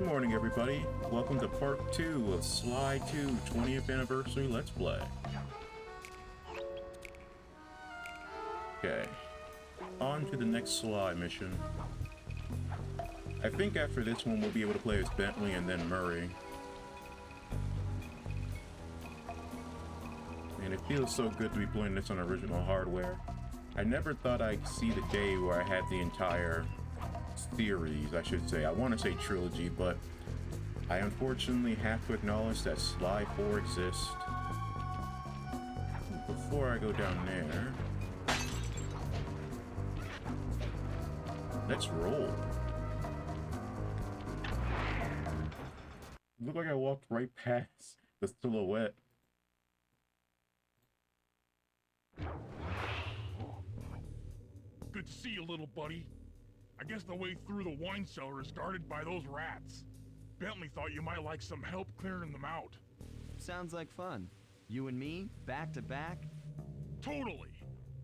Good morning, everybody. Welcome to part 2 of Sly 2 20th Anniversary Let's Play. Okay, on to the next Sly mission. I think after this one we'll be able to play as Bentley and then Murray. And it feels so good to be playing this on original hardware. I never thought I'd see the day where I had the entire series, I should say. I want to say trilogy, but I unfortunately have to acknowledge that Sly 4 exists. Before I go down there, let's roll. Looked like I walked right past the silhouette. Good to see you, little buddy. I guess the way through the wine cellar is guarded by those rats. Bentley thought you might like some help clearing them out. Sounds like fun. You and me, back to back? Totally.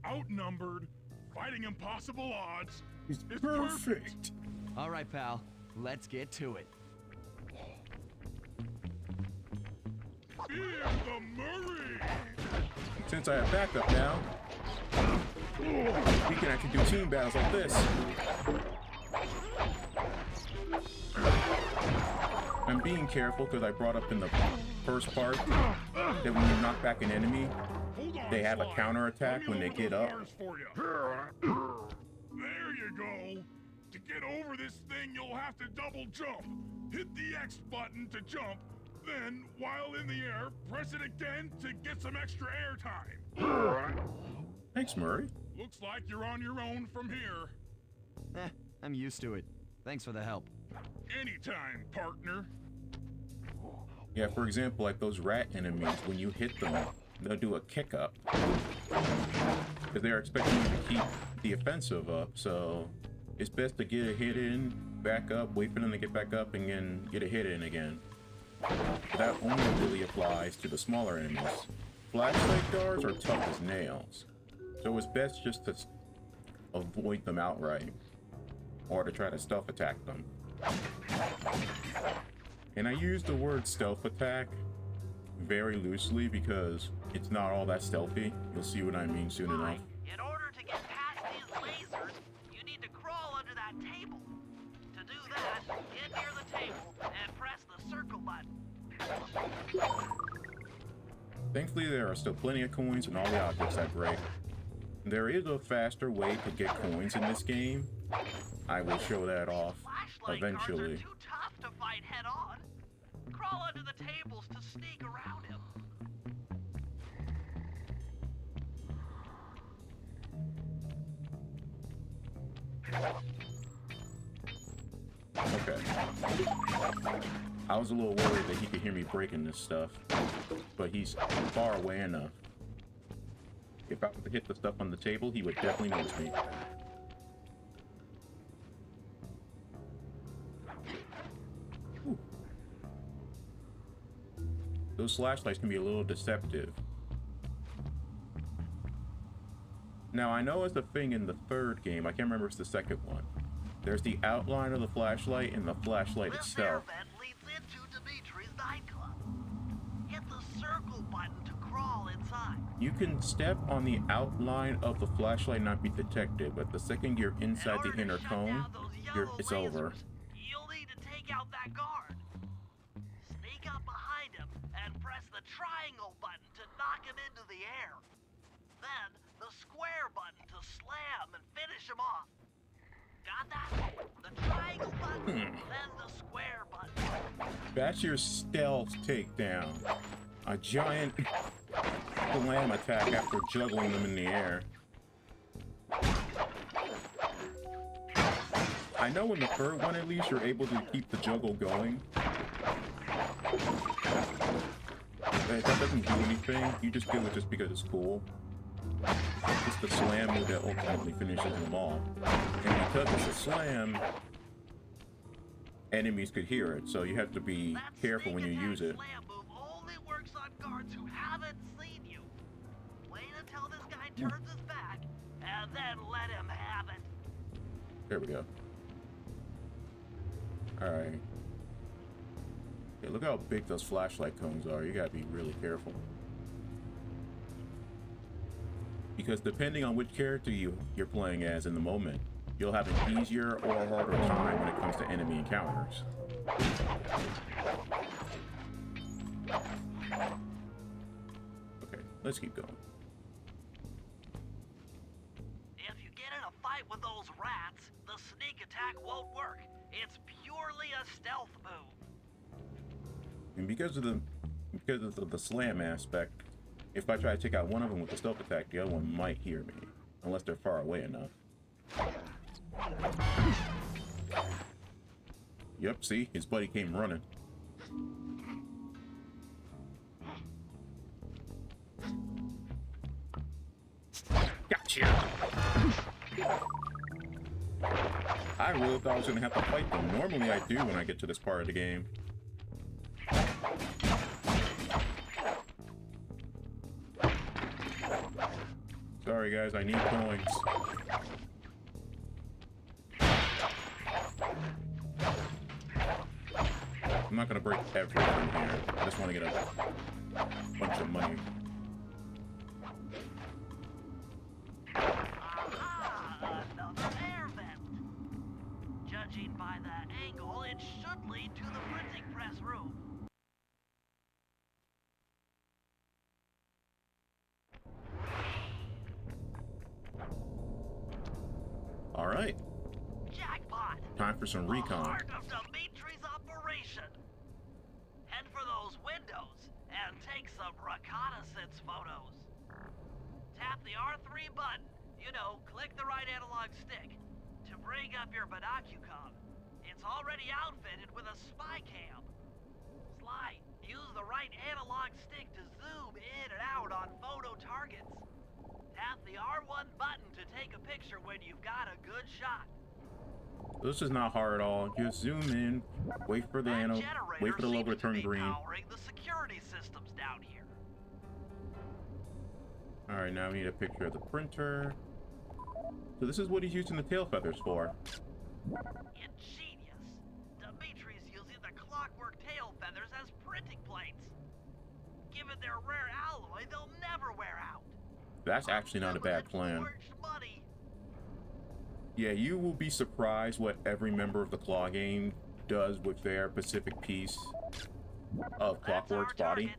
Outnumbered, fighting impossible odds. It's perfect. All right, pal. Let's get to it. Here's the Murray! Since I have backup now, we can actually do team battles like this. I'm being careful because I brought up in the first part that when you knock back an enemy, they have a counterattack when they get up. There you go. To get over this thing, you'll have to double jump. Hit the X button to jump, then, while in the air, press it again to get some extra air time. Thanks, Murray. Looks like you're on your own from here. I'm used to it. Thanks for the help. Anytime, partner. Yeah, for example, like those rat enemies, when you hit them, they'll do a kick up. Because they're expecting you to keep the offensive up, so it's best to get a hit in, back up, wait for them to get back up, and then get a hit in again. But that only really applies to the smaller enemies. Flashlight guards are tough as nails, so it's best just to avoid them outright, or to try to stealth attack them. And I use the word stealth attack very loosely because it's not all that stealthy. You'll see what I mean soon enough. In order to get past these lasers, you need to crawl under that table. To do that, get near the table and press the circle button. Thankfully, there are still plenty of coins and all the objects that break. There is a faster way to get coins in this game. I will show that off eventually. Flashlight guards are too tough to fight head on. Crawl under the tables to sneak around him. Okay. I was a little worried that he could hear me breaking this stuff, but he's far away enough. If I were to hit the stuff on the table, he would definitely notice me. Whew. Those flashlights can be a little deceptive. Now, I know it's a thing in the third game. I can't remember if it's the second one. There's the outline of the flashlight and the flashlight itself. This air vent leads into Dimitri's nightclub. Hit the circle button to crawl inside. You can step on the outline of the flashlight and not be detected, but the second you're inside the inner cone, it's over. You'll need to take out that guard. Sneak up behind him and press the triangle button to knock him into the air. Then the square button to slam and finish him off. Got that? The triangle button, then the square button. That's your stealth takedown. A giant slam attack after juggling them in the air. I know in the third one at least you're able to keep the juggle going. That doesn't do anything. You just do it just because it's cool. It's the slam move that ultimately finishes them off. And because it's a slam, enemies could hear it, so you have to be careful when you use it. Slam move only works on guards who haven't seen you. Wait until this guy turns his back, and then let him have it. There we go. Alright. Okay, look how big those flashlight cones are. You gotta be really careful. Because depending on which character you're playing as in the moment, you'll have an easier or a harder time when it comes to enemy encounters. Okay, let's keep going. If you get in a fight with those rats, the sneak attack won't work. It's purely a stealth move. And because of the slam aspect, if I try to take out one of them with a stealth attack, the other one might hear me, unless they're far away enough. Yep, see? His buddy came running. Gotcha! I really thought I was gonna have to fight them. Normally I do when I get to this part of the game. Sorry guys, I need coins. I'm not gonna break everything here. I just want to get a bunch of money. Aha! Another air vent. Judging by the angle, it should lead to the printing press room. All right, Jackpot! time for some The recon. heart of Dimitri's operation. Head for those windows and take some reconnaissance photos. Tap the R3 button, you know, click the right analog stick, to bring up your binocucom. It's already outfitted with a spy cam. Sly, use the right analog stick to zoom in and out on photo targets. Tap the R1 button to take a picture when you've got a good shot. This is not hard at all. Just zoom in, wait for the logo to turn green. Powering the security systems down here. All right, now we need a picture of the printer. So this is what he's using the tail feathers for. Ingenious. Dimitri's using the Clockwork Tail Feathers as printing plates. Given their rare alloy, they'll never wear out. That's actually not a bad plan. Money. Yeah, you will be surprised what every member of the Claw game does with their specific piece of Clockwork's body.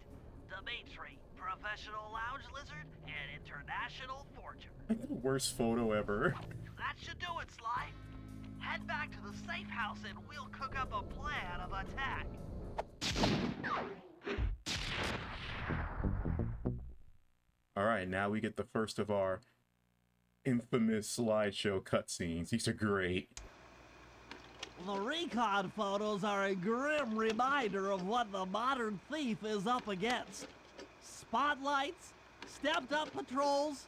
Dimitri, professional lounge lizard and international forger. Like the worst photo ever. That should do it, Sly. Head back to the safe house and we'll cook up a plan of attack. Alright, now we get the first of our infamous slideshow cutscenes. These are great. The recon photos are a grim reminder of what the modern thief is up against. Spotlights, stepped-up patrols.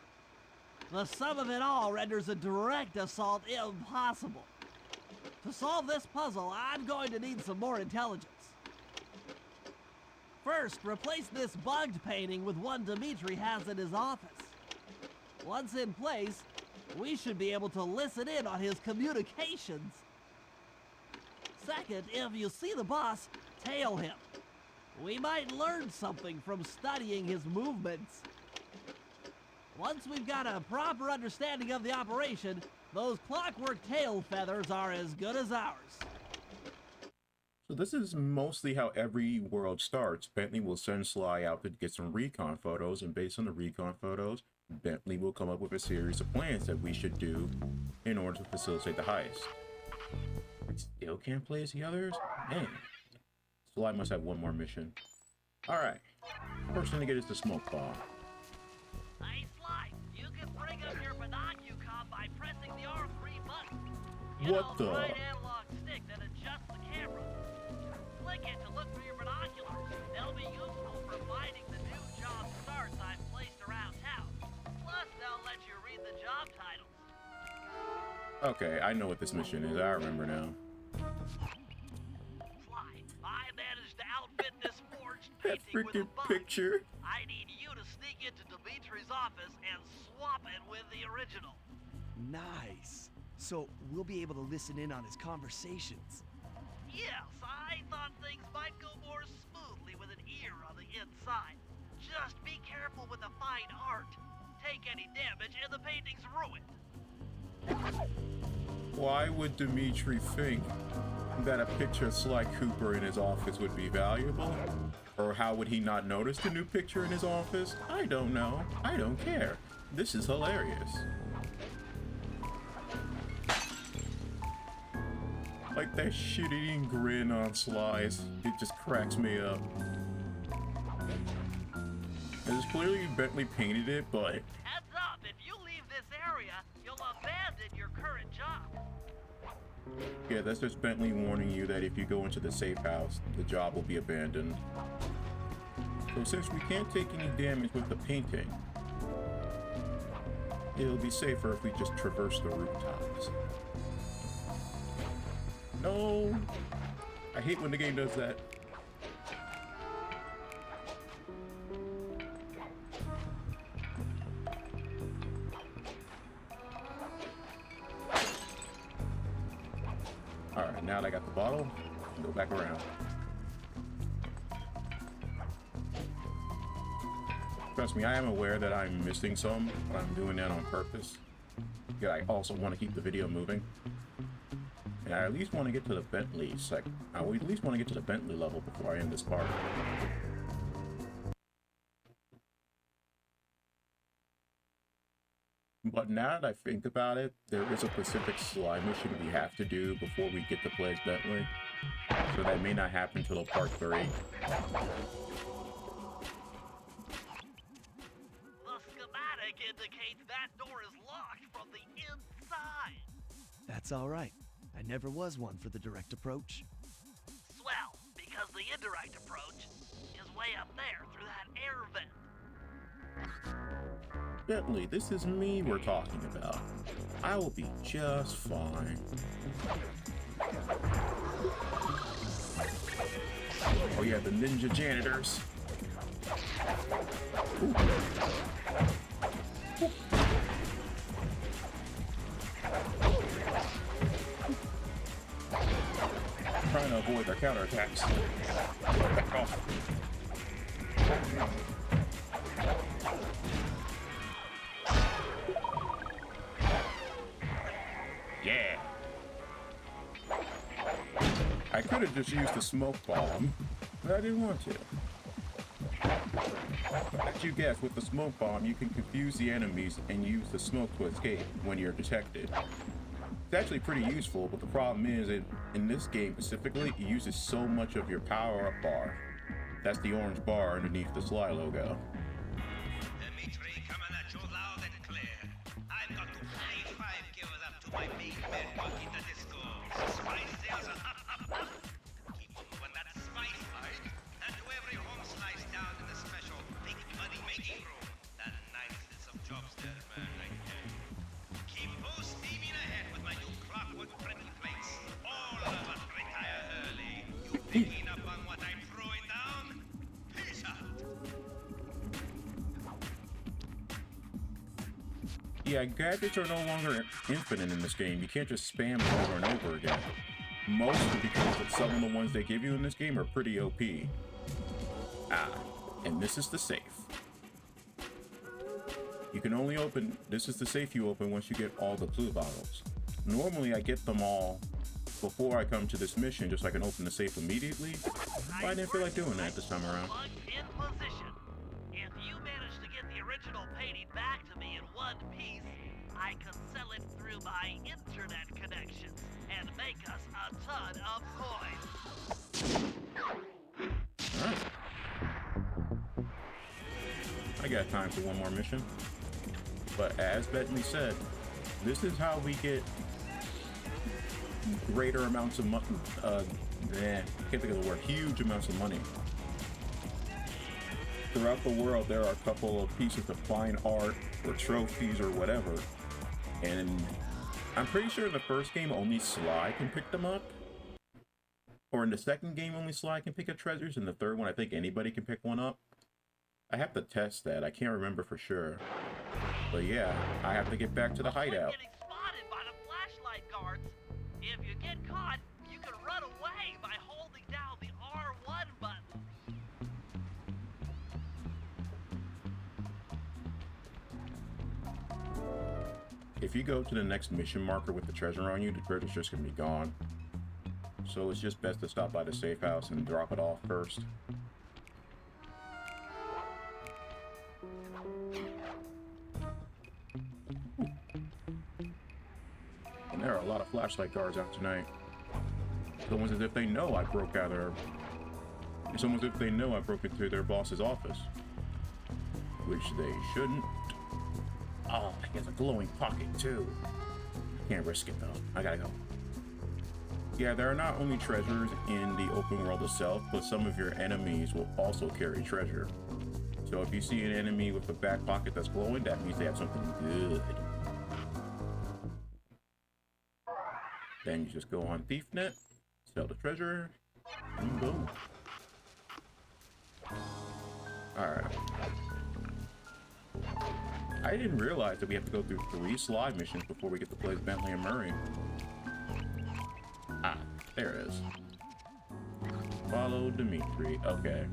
The sum of it all renders a direct assault impossible. To solve this puzzle, I'm going to need some more intelligence. First, replace this bugged painting with one Dimitri has in his office. Once in place, we should be able to listen in on his communications. Second, if you see the boss, tail him. We might learn something from studying his movements. Once we've got a proper understanding of the operation, those Clockwork Tail Feathers are as good as ours. So this is mostly how every world starts. Bentley will send Sly out to get some recon photos, and based on the recon photos, Bentley will come up with a series of plans that we should do in order to facilitate the heist. I still can't play as the others? Man. Sly must have one more mission. Alright. First thing to get is the smoke bomb. Hey, Sly, you can bring up your binocucom by pressing the R3 button. You What know, the? right analog stick that adjusts the camera. Click it to look for your binoculars. They'll be useful for finding the new job starts I've placed around town. Plus, they'll let you read the job titles. Okay, I know what this mission is. I remember now. Sly, I managed to outfit this forged That painting with a freaking bug. picture. I need you to sneak into Dimitri's office and swap it with the original. Nice. So we'll be able to listen in on his conversations. Yes, I thought things might go more inside. Just be careful with the fine art. Take any damage and the painting's ruined. Why would Dimitri think that a picture of Sly Cooper in his office would be valuable? Or how would he not notice the new picture in his office? I don't know. I don't care. This is hilarious. Like that shit-eating grin on Sly's. It just cracks me up. It's clearly Bentley painted it, but Heads up, if you leave this area, you'll abandon your current job. yeah, that's just Bentley warning you that if you go into the safe house, the job will be abandoned. So since we can't take any damage with the painting, it'll be safer if we just traverse the rooftops. No! I hate when the game does that. Alright, now that I got the bottle, go back around. Trust me, I am aware that I'm missing some, but I'm doing that on purpose. Yeah, I also want to keep the video moving. And I at least want to get to the Bentley I would at least want to get to the Bentley level before I end this part. But now that I think about it, there is a Pacific Slime mission we have to do before we get to play as Bentley. So that may not happen until part 3. The schematic indicates that door is locked from the inside. That's all right. I never was one for the direct approach. Swell, because the indirect approach is way up there through that air vent. Bentley, this is me we're talking about. I will be just fine. Oh yeah, the ninja janitors. Ooh. Ooh. Trying to avoid their counterattacks. Back off. Yeah. I could have just used the smoke bomb, but I didn't want to. As you guess, with the smoke bomb, you can confuse the enemies and use the smoke to escape when you're detected. It's actually pretty useful, but the problem is that in this game specifically, it uses so much of your power-up bar. That's the orange bar underneath the Sly logo. Dimitri, coming at you loud and clear. I've got to pay 5 give it up to my main man, Bucky, that is the spice sales are up. Keep on moving that spice line, and to every home slice down in the special big money making room. That nicest of jobs there, man, right there. Keep full steaming ahead with my new Clockwork printing plates. All of us retire early. You picking up on what I'm throwing down? Peace out. Yeah, gadgets are no longer infinite in this game. You can't just spam them over and over again. Mostly because some of the ones they give you in this game are pretty OP. Ah, and this is the safe. You can only open, this is the safe you open once you get all the blue bottles. Normally I get them all before I come to this mission just so I can open the safe immediately. But I didn't feel like doing that this time around. Plugged in position. If you manage to get the original painting back to me in one piece, I can sell it through my internet connections and make us a ton of coins. Alright. I got time for one more mission. But as Bentley said, this is how we get greater amounts of money. Can't think of the word. Huge amounts of money. Throughout the world, there are a couple of pieces of fine art or trophies or whatever. And I'm pretty sure in the first game, only Sly can pick them up. Or in the second game, only Sly can pick up treasures. In the third one, I think anybody can pick one up. I have to test that. I can't remember for sure. But yeah, I have to get back to the hideout. Getting spotted by the flashlight guards. If you get caught, you can run away by holding down the R1 button. if you go to the next mission marker with the treasure on you, the treasure's just gonna be gone. So it's just best to stop by the safe house and drop it off first. And there are a lot of flashlight guards out tonight. It's almost as if they know I broke out their... It's almost as if they know I broke into their boss's office. Which they shouldn't. Oh, he has a glowing pocket too. Can't risk it though. I gotta go. Yeah, there are not only treasures in the open world itself, but some of your enemies will also carry treasure. So if you see an enemy with a back pocket that's glowing, that means they have something good. Then you just go on ThiefNet, sell the treasure, and boom. Alright. I didn't realize that we have to go through 3 slide missions before we get to play Bentley and Murray. Ah, there it is. Follow Dimitri. Okay.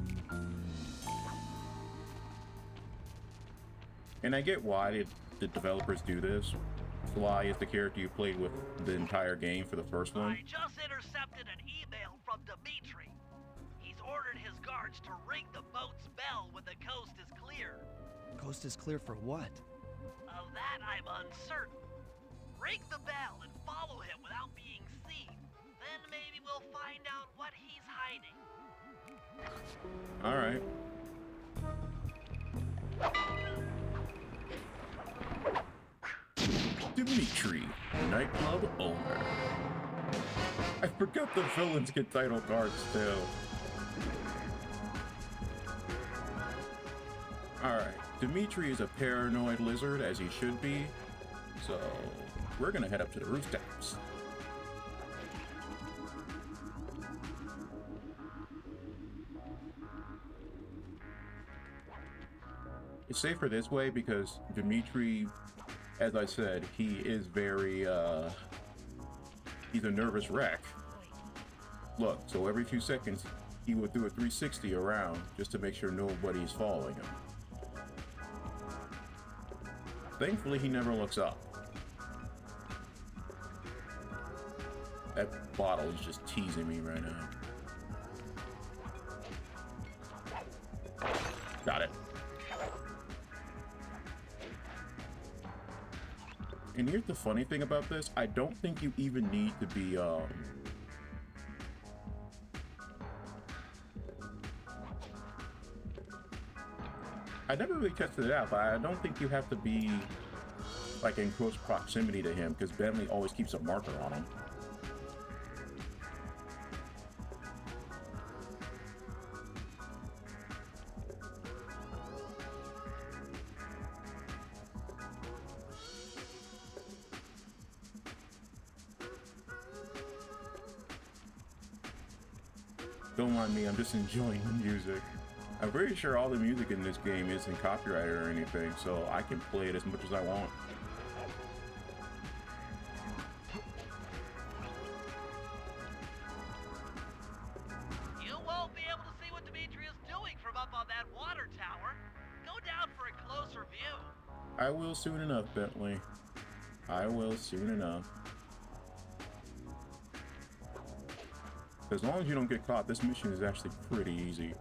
And I get why the developers do this. Sly is the character you played with the entire game for the first one. I just intercepted an email from Dimitri. He's ordered his guards to ring the boat's bell when the coast is clear. Coast is clear for what? Of that, I'm uncertain. Ring the bell and follow him without being seen. Then maybe we'll find out what he's hiding. All right. Dimitri, nightclub owner. I forgot the villains get title cards too. Alright, Dimitri is a paranoid lizard, as he should be. So, we're gonna head up to the rooftops. It's safer this way because Dimitri, as I said, he is very, he's a nervous wreck. Look, so every few seconds, he would do a 360 around just to make sure nobody's following him. Thankfully, he never looks up. That bottle is just teasing me right now. Got it. And here's the funny thing about this, I don't think you even need to be, I never really tested it out, but I don't think you have to be, like, in close proximity to him, because Bentley always keeps a marker on him. Don't mind me, I'm just enjoying the music. I'm pretty sure all the music in this game isn't copyrighted or anything, so I can play it as much as I want. You won't be able to see what Dimitri is doing from up on that water tower. Go down for a closer view. I will soon enough, Bentley. I will soon enough. As long as you don't get caught, this mission is actually pretty easy.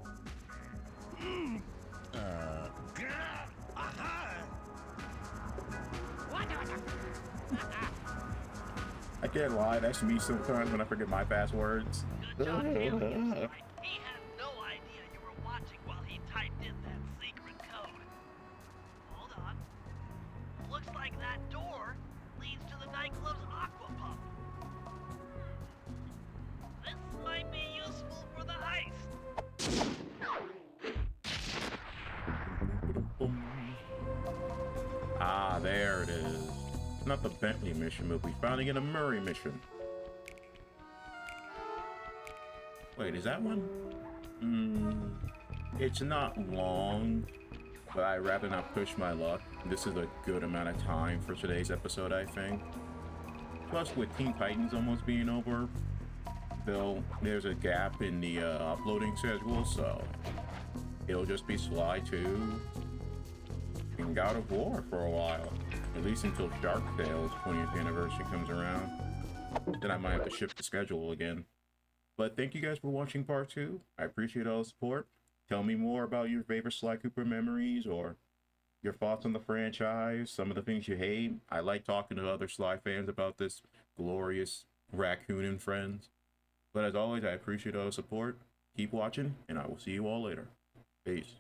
I can't lie, that's me sometimes when I forget my passwords. Good job, Hugh. He had no idea you were watching while he typed in that secret code. Hold on. Looks like that door leads to the nightclub's aqua pump. This might be useful for the heist. Ah, there it is. It's not the Bentley mission, but we finally get a Murray mission. Wait, is that one? It's not long, but I'd rather not push my luck. This is a good amount of time for today's episode, I think. Plus, with Teen Titans almost being over, there's a gap in the uploading schedule, so it'll just be Sly 2 and God of War for a while. At least until Shark Tale's 20th anniversary comes around. Then I might have to shift the schedule again. But thank you guys for watching part 2. I appreciate all the support. Tell me more about your favorite Sly Cooper memories or your thoughts on the franchise, some of the things you hate. I like talking to other Sly fans about this glorious raccoon and friends. But as always, I appreciate all the support. Keep watching, and I will see you all later. Peace.